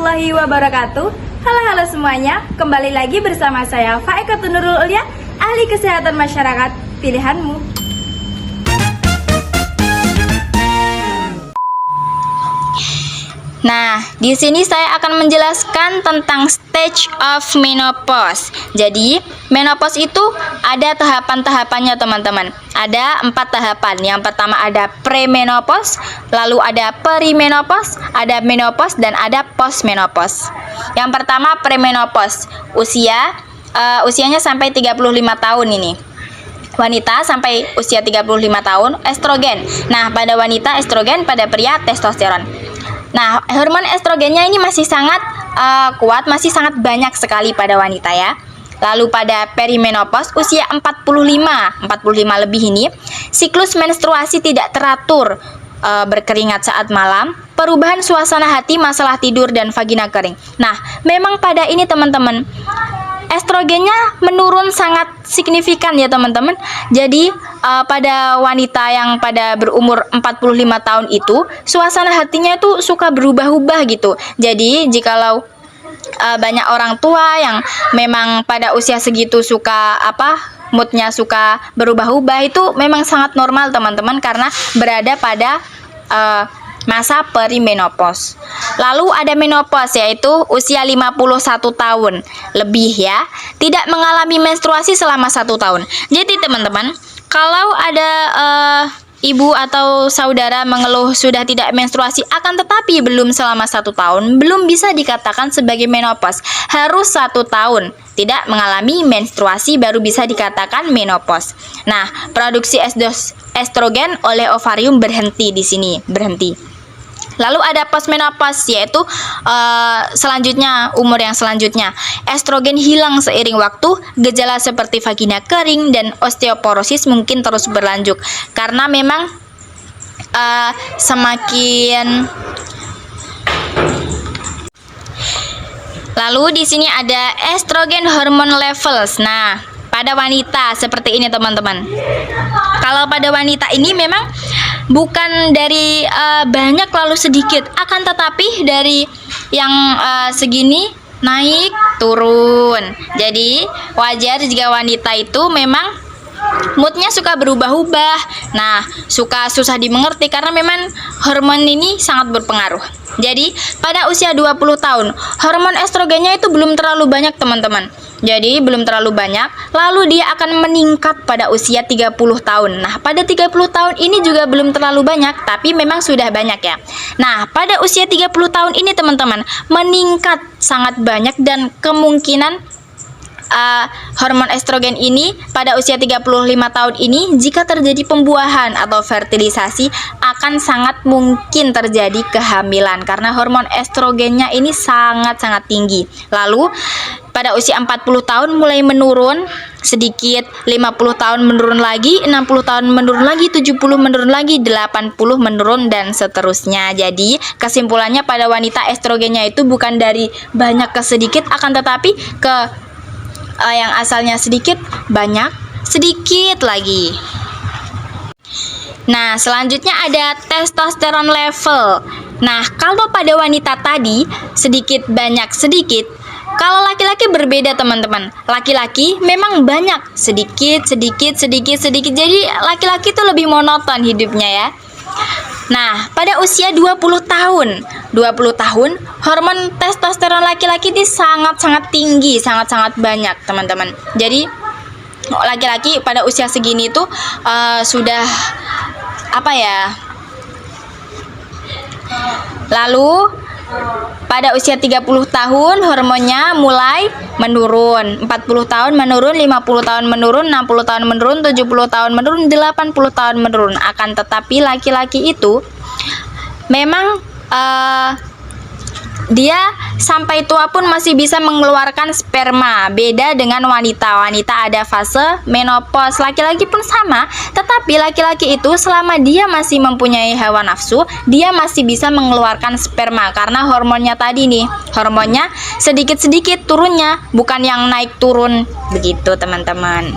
warahmatullahi wabarakatuh. Halo semuanya, kembali lagi bersama saya Faekatul Nurul Ulia, ahli kesehatan masyarakat pilihanmu. Nah, di sini saya akan menjelaskan tentang stage of menopause. Jadi, menopause itu ada tahapan-tahapannya, teman-teman. Ada 4 tahapan. Yang pertama ada premenopause, lalu ada perimenopause, ada menopause, dan ada postmenopause. Yang pertama premenopause, usianya sampai 35 tahun ini. Wanita sampai usia 35 tahun, estrogen. Nah, pada wanita estrogen, pada pria testosteron. Nah, hormon estrogennya ini masih sangat kuat, masih sangat banyak sekali pada wanita ya. Lalu pada perimenopause, usia 45 lebih ini, siklus menstruasi tidak teratur, berkeringat saat malam, perubahan suasana hati, masalah tidur, dan vagina kering. Nah, memang pada ini teman-teman, estrogennya menurun sangat signifikan ya teman-teman. Jadi pada wanita yang pada berumur 45 tahun itu, suasana hatinya itu suka berubah-ubah gitu. Jadi jikalau banyak orang tua yang memang pada usia segitu suka moodnya suka berubah-ubah, itu memang sangat normal teman-teman, karena berada pada masa perimenopause. Lalu ada menopause, yaitu usia 51 tahun lebih ya, tidak mengalami menstruasi selama 1 tahun. Jadi teman-teman, kalau ada ibu atau saudara mengeluh sudah tidak menstruasi akan tetapi belum selama 1 tahun, belum bisa dikatakan sebagai menopause. Harus 1 tahun tidak mengalami menstruasi baru bisa dikatakan menopause. Nah, produksi estrogen oleh ovarium berhenti di sini, berhenti. Lalu ada postmenopause, yaitu umur yang selanjutnya. Estrogen hilang seiring waktu, gejala seperti vagina kering dan osteoporosis mungkin terus berlanjut, karena memang semakin. Lalu di sini ada estrogen hormone levels. Nah, pada wanita seperti ini teman-teman. Kalau pada wanita ini memang bukan dari banyak lalu sedikit, akan tetapi dari yang segini naik turun. Jadi wajar jika wanita itu memang moodnya suka berubah-ubah. Nah, suka susah dimengerti karena memang hormon ini sangat berpengaruh. Jadi pada usia 20 tahun hormon estrogennya itu belum terlalu banyak teman-teman. Jadi belum terlalu banyak, lalu dia akan meningkat pada usia 30 tahun. Nah, pada 30 tahun ini juga belum terlalu banyak, tapi memang sudah banyak ya. Nah, pada usia 30 tahun ini teman-teman, meningkat sangat banyak, dan kemungkinan hormon estrogen ini pada usia 35 tahun ini, jika terjadi pembuahan atau fertilisasi, akan sangat mungkin terjadi kehamilan karena hormon estrogennya ini sangat-sangat tinggi. Lalu pada usia 40 tahun mulai menurun sedikit, 50 tahun menurun lagi, 60 tahun menurun lagi, 70 menurun lagi, 80 menurun, dan seterusnya. Jadi kesimpulannya pada wanita estrogennya itu bukan dari banyak ke sedikit, akan tetapi ke yang asalnya sedikit banyak, sedikit lagi. Nah, selanjutnya ada testosteron level. Nah, kalau pada wanita tadi sedikit banyak sedikit, kalau laki-laki berbeda teman-teman. Laki-laki memang banyak, sedikit. Jadi laki-laki itu lebih monoton hidupnya ya. Nah, pada usia 20 tahun, hormon testosteron laki-laki ini sangat-sangat tinggi, sangat-sangat banyak, teman-teman. Jadi, laki-laki pada usia segini tuh sudah Lalu pada usia 30 tahun hormonnya mulai menurun, 40 tahun menurun, 50 tahun menurun, 60 tahun menurun, 70 tahun menurun, 80 tahun menurun. Akan tetapi laki-laki itu memang dia sampai tua pun masih bisa mengeluarkan sperma. Beda dengan wanita. Wanita ada fase menopause. Laki-laki pun sama, tetapi laki-laki itu selama dia masih mempunyai hawa nafsu, dia masih bisa mengeluarkan sperma karena hormonnya tadi nih. Hormonnya sedikit-sedikit turunnya, bukan yang naik turun begitu, teman-teman.